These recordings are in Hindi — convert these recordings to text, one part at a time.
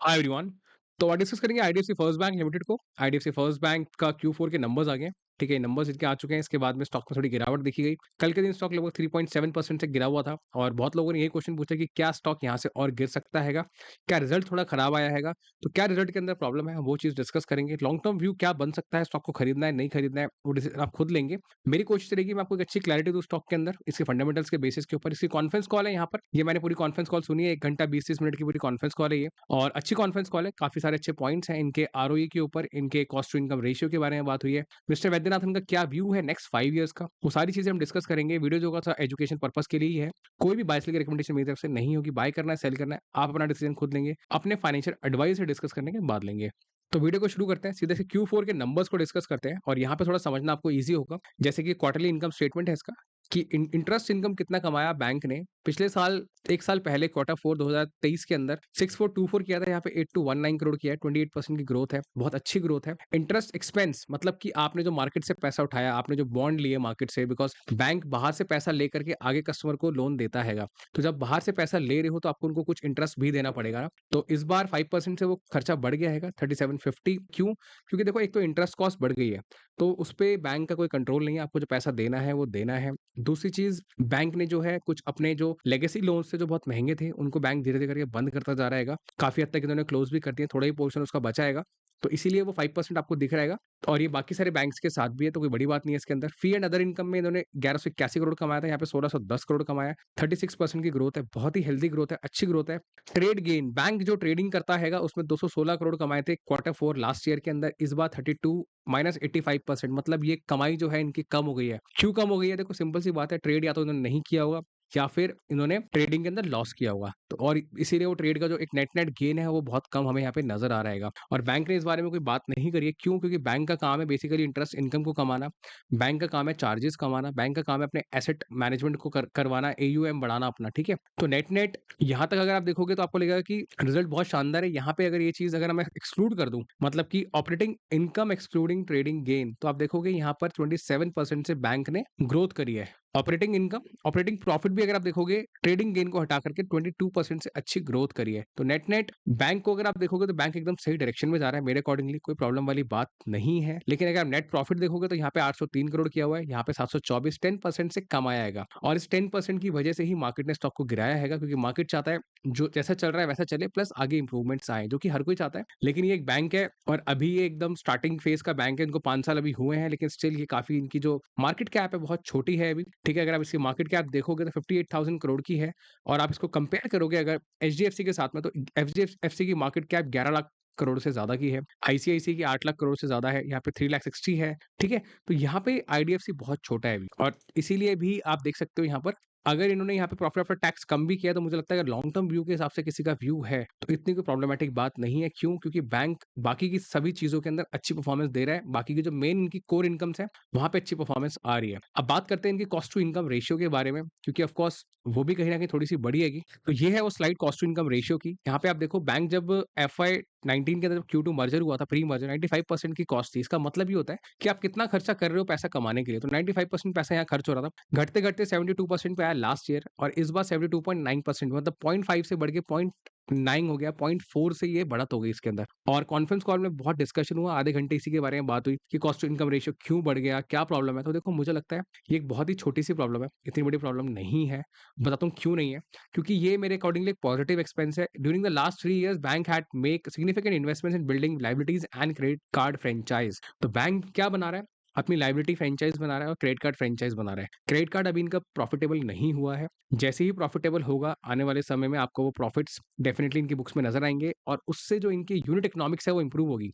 Hi everyone. तो आज डिस्कस करेंगे आईडीएफसी फर्स्ट बैंक लिमिटेड को। आईडीएफसी फर्स्ट बैंक का Q4 के नंबर्स आ गए हैं। ठीक है, नंबर्स इनके आ चुके हैं। इसके बाद में स्टॉक में थोड़ी गिरावट देखी गई। कल के दिन स्टॉक लगभग 3.7% से गिरा हुआ था और बहुत लोगों ने ये क्वेश्चन पूछा कि क्या स्टॉक यहाँ से और गिर सकता हैगा? क्या रिजल्ट थोड़ा खराब आया हैगा? तो क्या रिजल्ट के अंदर प्रॉब्लम है, वो चीज़ डिस्कस करेंगे। लॉन्ग टर्म व्यू क्या बन सकता है, स्टॉक को खरीदना है, नहीं खरीदना है, वो डिसीजन आप खुद लेंगे। मेरी कोशिश रहेगी मैं आपको एक अच्छी क्लैरिटी दूँ स्टॉक के अंदर, इसके फंडामेंटल्स के बेसिस के ऊपर। इसकी कॉन्फ्रेंस कॉल है यहाँ पर। ये मैंने पूरी कॉन्फ्रेंस कॉल सुनी है, 1 घंटा 20-30 मिनट की पूरी कॉन्फ्रेंस कॉल है ये। और अच्छी कॉन्फ्रेंस कॉल है, काफ़ी सारे अच्छे पॉइंट्स हैं इनके आरओई के ऊपर, इनके कॉस्ट टू इनकम रेशियो के बारे में बात हुई है। मिस्टर वैद्यनाथन का क्या व्यू है नेक्स्ट 5 इयर्स का, वो सारी चीज़ें हम डिस्कस करेंगे। वीडियो जो होगा एजुकेशन पर्पस के लिए ही है। कोई भी बाय सेल की रिकमेंडेशन मेरी तरफ से नहीं होगी। बाय करना है, सेल करना है, आप अपना डिसीजन खुद लेंगे। अपने फाइनेंशियल एडवाइस से डिस्कस करने के बाद लेंगे। तो वीडियो को शुरू करते हैं, सीधे से Q4 के नंबर्स को डिस्कस करते हैं और यहाँ पे थोड़ा समझना आपको ईज़ी होगा। जैसे कि क्वार्टरली इनकम स्टेटमेंट है इसका, कि इंटरेस्ट इनकम कितना कमाया बैंक ने पिछले साल। 1 साल पहले Q4 2023 के अंदर 6424 किया था, यहाँ पे 8219 करोड़ किया है। 28% की ग्रोथ है, बहुत अच्छी ग्रोथ है। इंटरेस्ट एक्सपेंस मतलब कि आपने जो मार्केट से पैसा उठाया, आपने जो बॉन्ड लिए मार्केट से, बिकॉज़ बैंक बाहर से पैसा लेकर के आगे कस्टमर को लोन देता हैगा। तो जब बाहर से पैसा ले रहे हो तो आपको उनको कुछ इंटरेस्ट भी देना पड़ेगा ना। तो इस बार 5% से वो खर्चा बढ़ गया हैगा 3750। क्यों? क्योंकि देखो, एक तो इंटरेस्ट कॉस्ट बढ़ गई है, तो उसपे बैंक का कोई कंट्रोल नहीं है। आपको जो पैसा देना है वो देना है। दूसरी चीज़, बैंक ने जो है कुछ अपने जो लेगेसी लोन्स थे जो बहुत महँगे थे, उनको बैंक धीरे-धीरे करके बंद करता जा रहेगा। काफ़ी हद तक इन्होंने क्लोज़ भी कर दिए, थोड़ा ही पोर्शन उसका बचा हैगा। तो इसीलिए वो 5% आपको दिख रहेगा और ये बाकी सारे बैंक्स के साथ भी है, तो कोई बड़ी बात नहीं है इसके अंदर। फी एंड अदर इनकम में इन्होंने 1181 करोड़ कमाया था, यहाँ पे 1610 करोड़ कमाया है। 36% की ग्रोथ है, बहुत ही हेल्दी ग्रोथ है, अच्छी ग्रोथ है। ट्रेड गेन, बैंक जो ट्रेडिंग करता हैगा उसमें 216 करोड़ कमाए थे Q4 लास्ट ईयर के अंदर। इस बार 32 माइनस 85%, मतलब ये कमाई जो है इनकी कम हो गई है। क्यों कम हो गई है? देखो, सिंपल सी बात है, ट्रेड या तो इन्होंने नहीं किया होगा या फिर इन्होंने ट्रेडिंग के अंदर लॉस किया होगा। तो और इसीलिए वो ट्रेड का जो एक नेट गेन है वो बहुत कम हमें यहाँ पे नज़र आ रहेगा। और बैंक ने इस बारे में कोई बात नहीं करी है। क्यों? क्योंकि बैंक का काम है बेसिकली इंटरेस्ट इनकम को कमाना, बैंक का काम है चार्जेस कमाना, बैंक का काम है अपने एसेट मैनेजमेंट को करवाना, एयूएम बढ़ाना अपना, ठीक है? तो नेट यहाँ तक अगर आप देखोगे तो आपको लगेगा कि रिजल्ट बहुत शानदार है। यहाँ पे अगर ये चीज़ अगर मैं एक्सक्लूड कर दूँ, मतलब कि operating income excluding trading gain, तो आप देखोगे यहाँ पर 27% से बैंक ने ग्रोथ करी है। ऑपरेटिंग इनकम, ऑपरेटिंग प्रॉफिट भी अगर आप देखोगे ट्रेडिंग गेन को हटा करके 22% से अच्छी ग्रोथ करी है। तो नेट बैंक को अगर आप देखोगे तो बैंक एकदम सही डायरेक्शन में जा रहा है। मेरे अकॉर्डिंगली कोई प्रॉब्लम वाली बात नहीं है। लेकिन अगर आप नेट प्रॉफिट देखोगे तो यहाँ पे 803 करोड़ किया हुआ है, यहाँ पे 724, 10% से कम आया हैगा। और इस 10% की वजह से ही मार्केट ने स्टॉक को गिराया हैगा, क्योंकि मार्केट चाहता है जो जैसा चल रहा है वैसा चले, प्लस आगे इंप्रूवमेंट्स आए, जो कि हर कोई चाहता है। लेकिन ये एक बैंक है और अभी ये एकदम स्टार्टिंग फेज का बैंक है। इनको 5 साल अभी हुए हैं, लेकिन स्टिल ये काफी, इनकी जो मार्केट कैप है बहुत छोटी है अभी। ठीक है, अगर आप इसकी मार्केट कैप देखोगे तो 58,000 करोड़ की है और आप इसको कंपेयर करोगे अगर एचडीएफसी के साथ में, तो एचडीएफसी की मार्केट कैप 11 लाख करोड़ से ज्यादा की है। आईसीआईसी की 8 लाख करोड़ से ज्यादा है, यहाँ पे 3,60,000 है। ठीक है, तो यहाँ पे आईडीएफसी बहुत छोटा है अभी और इसीलिए भी आप देख सकते हो यहाँ पर, अगर इन्होंने यहाँ पे प्रॉफिट आफ्टर टैक्स कम भी किया तो मुझे लगता है अगर लॉन्ग टर्म व्यू के हिसाब से किसी का व्यू है तो इतनी कोई प्रॉब्लमेटिक बात नहीं है। क्यों? क्योंकि बैंक बाकी की सभी चीजों के अंदर अच्छी परफॉर्मेंस दे रहा है। बाकी की जो मेन इनकी कोर इनकम्स है वहां पे अच्छी परफॉर्मेंस आ रही है। अब बात करते हैं इनकी कॉस्ट टू इनकम रेशियो के बारे में, क्योंकि ऑफ कोर्स वो भी कहीं ना कहीं थोड़ी सी बड़ी हैगी। तो ये है वो slide cost to income ratio की। यहाँ पे आप देखो, बैंक जब FY19 के अंदर Q2 मर्जर हुआ था, प्री मर्जर 95% की कॉस्ट थी। इसका मतलब ये होता है कि आप कितना खर्चा कर रहे हो पैसा कमाने के लिए। तो 95% पैसा यहाँ खर्च हो रहा था, घटते घटते 72% पे आया लास्ट ईयर और इस बार 72.9%, मतलब 0.5 से बढ़ के 0.9 हो गया, 0.4 से ये बढ़त हो गई इसके अंदर। और कॉन्फ्रेंस कॉल में बहुत डिस्कशन हुआ, आधे घंटे इसी के बारे में बात हुई कि कॉस्ट टू इनकम रेशियो क्यों बढ़ गया, क्या प्रॉब्लम है। तो देखो, मुझे लगता है ये एक बहुत ही छोटी सी प्रॉब्लम है, इतनी बड़ी प्रॉब्लम नहीं है। बताता हूँ क्यों नहीं है। क्योंकि ये मेरे अकॉर्डिंगली एक पॉजिटिव एक्सपेंस है। During the last 3 years bank had make significant investments in building liabilities and credit card franchise. तो बैंक क्या बना रहा है? अपनी लायबिलिटी फ्रेंचाइज बना रहा है और क्रेडिट कार्ड फ्रेंचाइज बना रहा है। क्रेडिट कार्ड अभी इनका प्रॉफिटेबल नहीं हुआ है। जैसे ही प्रॉफिटेबल होगा आने वाले समय में आपको वो प्रॉफिट्स डेफिनेटली इनकी बुक्स में नजर आएंगे और उससे जो इनकी यूनिट इकोनॉमिक्स है वो इंप्रूव होगी।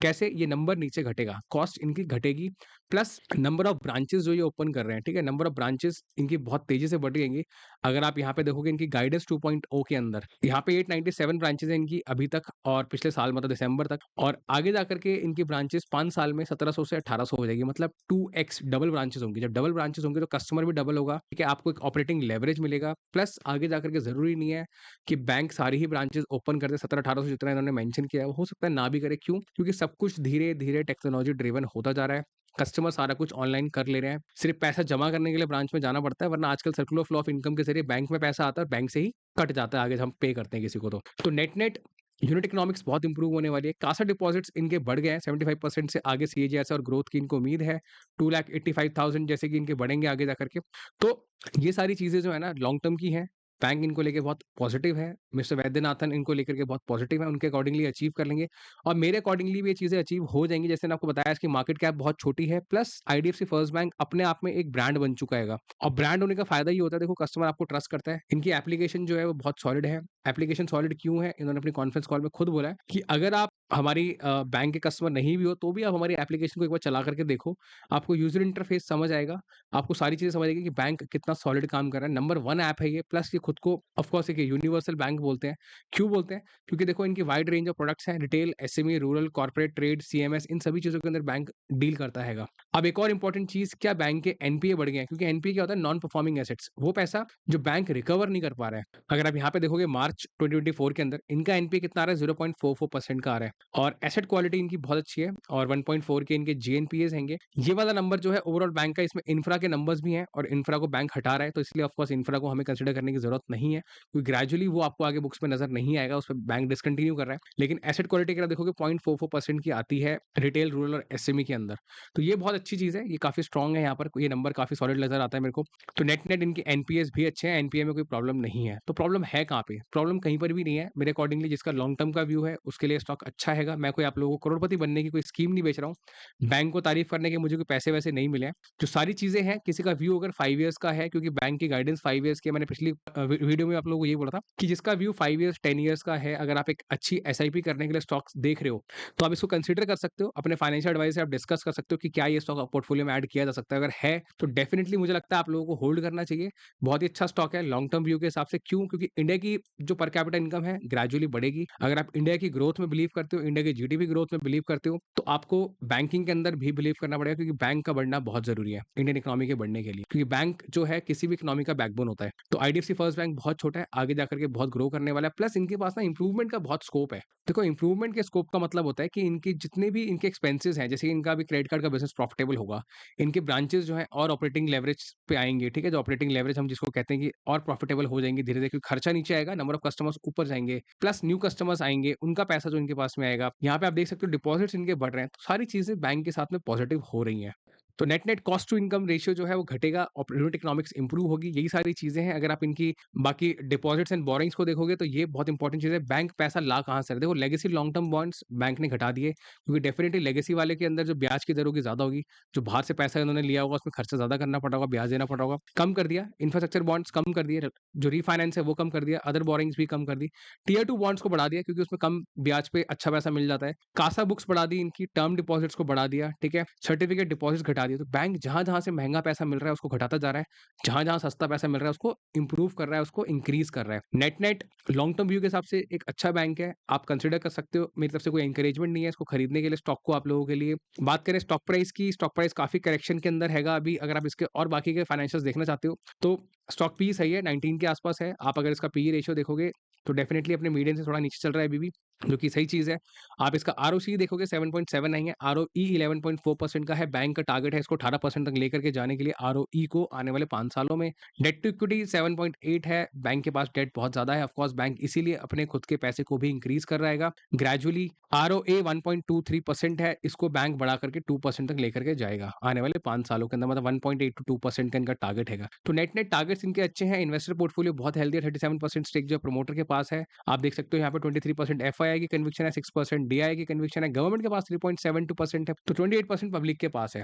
कैसे? ये नंबर नीचे घटेगा, कॉस्ट इनकी घटेगी, प्लस नंबर ऑफ ब्रांचेस जो ये ओपन कर रहे हैं, ठीक है, नंबर ऑफ ब्रांचेस इनकी बहुत तेजी से बढ़ जाएंगी। अगर आप यहाँ पे देखोगे इनकी गाइडेंस 2.0 के अंदर, यहाँ पे 897 ब्रांचेस हैं इनकी अभी तक और पिछले साल मतलब दिसंबर तक, और आगे जाकर के इनकी ब्रांचेस 5 साल में 1700 से 1800 हो जाएगी, मतलब 2x डबल ब्रांचेस होंगी। जब डबल ब्रांचेस होंगे तो कस्टमर भी डबल होगा, ठीक है, आपको एक ऑपरेटिंग लेवरेज मिलेगा। प्लस आगे जाकर के जरूरी नहीं है कि बैंक सारी ही ब्रांचेस ओपन कर दे, 1700-1800 जितना इन्होंने मेंशन किया है, हो सकता है ना भी करे। क्यों? क्योंकि सब कुछ धीरे धीरे टेक्नोलॉजी ड्रिवन होता जा रहा है। कस्टमर सारा कुछ ऑनलाइन कर ले रहे हैं, सिर्फ पैसा जमा करने के लिए ब्रांच में जाना पड़ता है, वरना आजकल सर्कुलर फ्लो ऑफ इनकम के जरिए बैंक में पैसा आता है और बैंक से ही कट जाता है आगे जब हम पे करते हैं किसी को। तो नेट नेट यूनिट इकोनॉमिक्स बहुत इंप्रूव होने वाली है। कासा डिपॉजिट्स इनके बढ़ गए हैं 75% से आगे सीएजीआर से और ग्रोथ की इनको उम्मीद है। 2,85,000 जैसे कि इनके बढ़ेंगे आगे जाकर के। तो ये सारी चीज़ें जो है ना लॉन्ग टर्म की हैं। बैंक इनको लेके बहुत पॉजिटिव है। मिस्टर वैद्यनाथन इनको लेकर के बहुत पॉजिटिव है। उनके अकॉर्डिंगली अचीव कर लेंगे और मेरे अकॉर्डिंगली भी ये चीज़ें अचीव हो जाएँगी। जैसे मैंने आपको बताया इसकी मार्केट कैप बहुत छोटी है प्लस आईडीएफसी फर्स्ट बैंक अपने आप में एक ब्रांड बन चुका हैगा और ब्रांड होने का फ़ायदा ये होता है देखो कस्टमर आपको ट्रस्ट करता है। इनकी एप्लीकेशन जो है वो बहुत सॉलिड है। एप्लीकेशन सॉलिड क्यों है? इन्होंने अपनी कॉन्फ्रेंस कॉल में खुद बोला है कि अगर आप हमारी बैंक के कस्टमर नहीं भी हो तो भी आप हमारी एप्लीकेशन को एक बार चला करके देखो। आपको यूज़र इंटरफेस समझ आएगा। आपको सारी चीज़ें समझ आएगी कि बैंक कितना सॉलिड काम कर रहा है। नंबर 1 ऐप है ये प्लस ये खुद को ऑफ कोर्स एक यूनिवर्सल बैंक बोलते हैं। क्यों बोलते हैं? क्योंकि देखो इनकी वाइड रेंज ऑफ प्रोडक्ट्स हैं। Retail, SME, rural, corporate, trade, CMS इन सभी चीज़ों के अंदर बैंक डील करता हैगा। अब एक और इंपॉर्टेंट चीज़ क्या बैंक के एनपीए बढ़ गए हैं क्योंकि एनपीए क्या होता है नॉन परफॉर्मिंग एसेट्स। वो पैसा जो बैंक रिकवर नहीं कर पा रहा है। अगर आप यहाँ पे देखोगे मार्च 2024 के अंदर इनका एनपीए कितना आ रहा है 0.44% का आ रहा है और एसेट क्वालिटी इनकी बहुत अच्छी है और 1.4 के इनके जीएनपीएस हैंगे। ये वाला नंबर जो है ओवरऑल बैंक का इसमें इंफ्रा के नंबर्स भी हैं और इंफ्रा को बैंक हटा रहा है तो इसलिए ऑफ कोर्स इंफ्रा को हमें कंसीडर करने की जरूरत नहीं है क्योंकि ग्रेजुअली वो आपको आगे बुक्स में नजर नहीं आएगा उस पर बैंक डिसकंटिन्यू कर रहा है। लेकिन एसेट क्वालिटी अगर देखोगे 0.44% की आती है रिटेल रूरल और एसएमई के अंदर। तो ये बहुत अच्छी चीज है। ये काफी स्ट्रॉन्ग है। यहाँ पर ये नंबर काफी सॉलिड नजर आता है मेरे को। तो नेट नेट इनके एनपीएस भी अच्छे हैं। एनपीए में कोई प्रॉब्लम नहीं है। तो प्रॉब्लम है कहाँ पे? प्रॉब्लम कहीं पर भी नहीं है मेरे अकॉर्डिंगली। जिसका लॉन्ग टर्म का व्यू है उसके लिए स्टॉक अच्छा हैगा। मैं कोई आप लोगों को करोड़पति बनने की कोई स्कीम नहीं बेच रहा हूँ। बैंक को तारीफ करने के मुझे कोई पैसे वैसे नहीं मिले हैं। जो सारी चीजें हैं किसी का व्यू अगर 5 इयर्स का है क्योंकि बैंक की गाइडेंस 5 इयर्स की है। मैंने पिछली वीडियो में आप लोगों को ये बोला था कि जिसका व्यू 5 इयर्स 10 इयर्स का है अगर आप एक अच्छी एसआईपी करने के लिए स्टॉक्स देख रहे हो तो आप इसको कंसीडर कर सकते हो। अपने फाइनेंशियल एडवाइस से आप डिस्कस कर सकते हो कि क्या ये स्टॉक पोर्टफोलियो में ऐड किया जा सकता है। अगर है तो डेफिनेटली मुझे लगता है आप लोगों को होल्ड करना चाहिए। बहुत ही अच्छा स्टॉक है लॉन्ग टर्म व्यू के हिसाब से। क्यों? क्योंकि इंडिया की जो पर कैपिटा इनकम है ग्रेजुअली बढ़ेगी। अगर आप इंडिया की ग्रोथ में बिलीव करते हो, इंडिया की जीडीपी ग्रोथ में बिलीव करते हो, तो आपको बैंकिंग के अंदर भी बिलीव करना पड़ेगा क्योंकि बैंक का बढ़ना बहुत जरूरी है इंडियन इकोनॉमी के बढ़ने के लिए। क्योंकि बैंक जो है किसी भी इकोनॉमी का बैकबोन होता है। तो आईडीएफसी फर्स्ट बैंक बहुत छोटा है, आगे जाकर के बहुत ग्रो करने वाला है। प्लस इनके पास ना इंप्रूवमेंट का बहुत स्कोप है। देखो इंप्रूवमेंट के स्कोप का मतलब होता है कि इनकी जितने भी इनके एक्सपेंसेस हैं, जैसे इनका भी क्रेडिट कार्ड का बिजनेस प्रॉफिटेबल होगा, इनके ब्रांचेस जो है और ऑपरेटिंग लेवरेज पे आएंगे। ठीक है, जो ऑपरेटिंग लेवरेज हम जिसको कहते हैं कि और प्रॉफिटेबल हो जाएंगे धीरे धीरे क्योंकि खर्चा नीचे आएगा, नंबर ऑफ कस्टमर्स ऊपर जाएंगे, प्लस न्यू कस्टमर्स आएंगे, उनका पैसा जो इनके पास में आएगा। यहाँ पे आप देख सकते हो डिपॉजिट्स इनके बढ़ रहे हैं। तो सारी चीजें बैंक के साथ में पॉजिटिव हो रही हैं। तो net net cost to income ratio जो है वो घटेगा और यूनिट इकोनॉमिक्स इंप्रूव होगी। यही सारी चीजें हैं। अगर आप इनकी बाकी डिपॉजिट्स एंड बोरिंग्स को देखोगे तो ये बहुत इंपॉर्टेंट चीज है। बैंक पैसा ला कहाँ से रहा है? देखो legacy long term bonds bank ने घटा दिए क्योंकि डेफिनेटली लेगेसी वाले के अंदर जो ब्याज की दर होगी ज्यादा होगी। जो बाहर से पैसा इन्होंने लिया होगा उसमें खर्चा ज्यादा करना पड़ा होगा, ब्याज देना पड़ा होगा। कम कर दिया। इंफ्रास्ट्रक्चर बॉन्ड्स कम कर दिए। जो रीफाइनेंस है वो कम कर दिया। अदर बोरिंग्स भी कम कर दी। टीयर 2 बॉन्ड्स को बढ़ा दिया क्योंकि उसमें कम ब्याज पे अच्छा पैसा मिल जाता है। कासा बुक्स बढ़ा दी इनकी। टर्म डिपॉजिट्स को बढ़ा दिया। ठीक है, सर्टिफिकेट डिपॉजिट्स घटा दिए। तो बैंक जहां से महंगा पैसा मिल रहा है उसको घटाता जा रहा है। जहां सस्ता पैसा मिल रहा है उसको इंप्रूव कर रहा है, उसको इंक्रीज कर रहा है। Net net long term view के हिसाब से एक अच्छा बैंक है। आप कंसिडर कर सकते हो। मेरी तरफ से कोई एंकरेजमेंट नहीं है इसको खरीदने के लिए स्टॉक को आप लोगों के लिए। बात करें स्टॉक प्राइस की, स्टॉक प्राइस काफी करेक्शन के अंदर हैगा अभी। अगर आप इसके और बाकी के फाइनेंशियल्स देखना चाहते हो तो स्टॉक पी सही है, 19 के आसपास है। आप अगर इसका पी रेशियो देखोगे तो डेफिनेटली अपने मीडियन से थोड़ा नीचे चल रहा है अभी भी, जो कि सही चीज है। आप इसका आरओसी देखोगे 7.7 आई है। आरओई 11.4% का है। बैंक का टारगेट है इसको 18% तक लेकर के जाने के लिए आरओई को आने वाले 5 सालों में। डेट टू इक्विटी 7.8 है। बैंक के पास डेट बहुत ज्यादा है। ऑफकोर्स बैंक इसीलिए अपने खुद के पैसे को भी इंक्रीज कर रहेगा ग्रेजुअली। आरओए 1.23% है। इसको बैंक बढ़ा करके 2% तक लेकर के जाएगा आने वाले 5 सालों के अंदर। मतलब 1.8 to 2% का इनका टारगेट है। तो नेट नेट टारगेट्स इनके अच्छे हैं। इन्वेस्टर पोर्टफोलियो बहुत हेल्दी है। 37% स्टेक जो प्रमोटर के पास है। आप देख सकते हो यहाँ पे 23% एफआईआई की कन्विक्शन है, 6% डीआई की कन्विक्शन है। गवर्नमेंट के पास 3.72% है। तो 28% पब्लिक के पास है।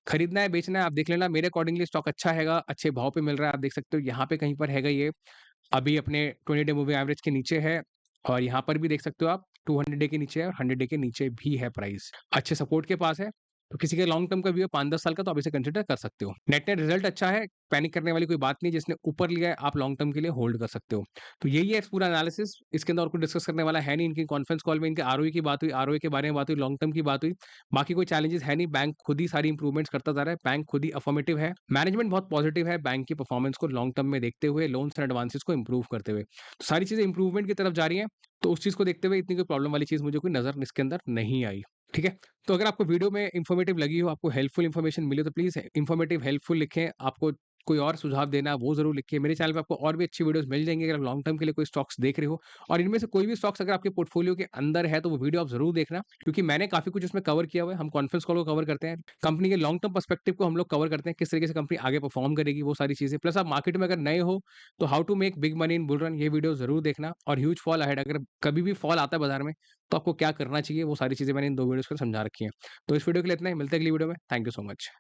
खरीदना है बेचना है आप देख लेना। मेरे अकॉर्डिंगली स्टॉक अच्छा हैगा, अच्छे भाव पे मिल रहा है। आप देख सकते हो यहाँ पे कहीं पर हैगा ये अभी अपने 20 डे मूविंग एवरेज के नीचे है और यहाँ पर भी देख सकते हो आप 200 डे के नीचे है और 100 डे के नीचे भी है प्राइस। अच्छे सपोर्ट के पास है। तो किसी के लॉन्ग टर्म का व्यू है 5-10 साल का तो आप इसे कंसिडर कर सकते हो। नेट नेट रिजल्ट अच्छा है। पैनिक करने वाली कोई बात नहीं। जिसने ऊपर लिया है आप लॉन्ग टर्म के लिए होल्ड कर सकते हो। तो यही है पूरा एनालिसिस। इसके अंदर और कुछ डिस्कस करने वाला है नहीं। इनकी कॉन्फ्रेंस कॉल में इनके आरओई की बात हुई, आरओई के बारे में बात हुई, लॉन्ग टर्म की बात हुई। बाकी कोई चैलेंजेस है नहीं। बैंक खुद ही सारी इंप्रूवमेंट्स करता जा रहा है। बैंक खुद ही अफर्मेटिव है। मैनेजमेंट बहुत पॉजिटिव है बैंक की परफॉर्मेंस को लॉन्ग टर्म में देखते हुए, लोन्स एंड एडवांसेस को इंप्रूव करते हुए। तो सारी चीजें इंप्रूवमेंट की तरफ जा रही हैं। तो उस चीज को देखते हुए इतनी कोई प्रॉब्लम वाली चीज मुझे कोई नजर इसके अंदर नहीं आई। ठीक है, तो अगर आपको वीडियो में इन्फॉर्मेटिव लगी हो, आपको हेल्पफुल इन्फॉर्मेशन मिली हो तो प्लीज इन्फॉर्मेटिव हेल्पफुल लिखें। आपको कोई और सुझाव देना है वो ज़रूर लिखिए। मेरे चैनल पे आपको और भी अच्छी वीडियोज़ मिल जाएँगी अगर आप लॉन्ग टर्म के लिए कोई स्टॉक्स देख रहे हो और इनमें से कोई भी स्टॉक्स अगर आपके पोर्टफोलियो के अंदर है तो वो वीडियो आप ज़रूर देखना क्योंकि मैंने काफ़ी कुछ उसमें कवर किया हुआ है। हम कॉन्फ्रेंस कॉल को कवर करते हैं, कंपनी के लॉन्ग टर्म पर्सपेक्टिव को हम लोग कवर करते हैं, किस तरीके से कंपनी आगे परफॉर्म करेगी वो सारी चीज़ें। प्लस आप मार्केट में अगर नए हो तो how to make big money in bull run ये वीडियो ज़रूर देखना और ह्यूज फॉल अहेड अगर कभी भी फॉल आता है बाज़ार में तो आपको क्या करना चाहिए वो सारी चीज़ें मैंने इन 2 वीडियोज़ में समझा रखी हैं। तो इस वीडियो के लिए इतना ही, मिलते हैं अगली वीडियो में। Thank you so much.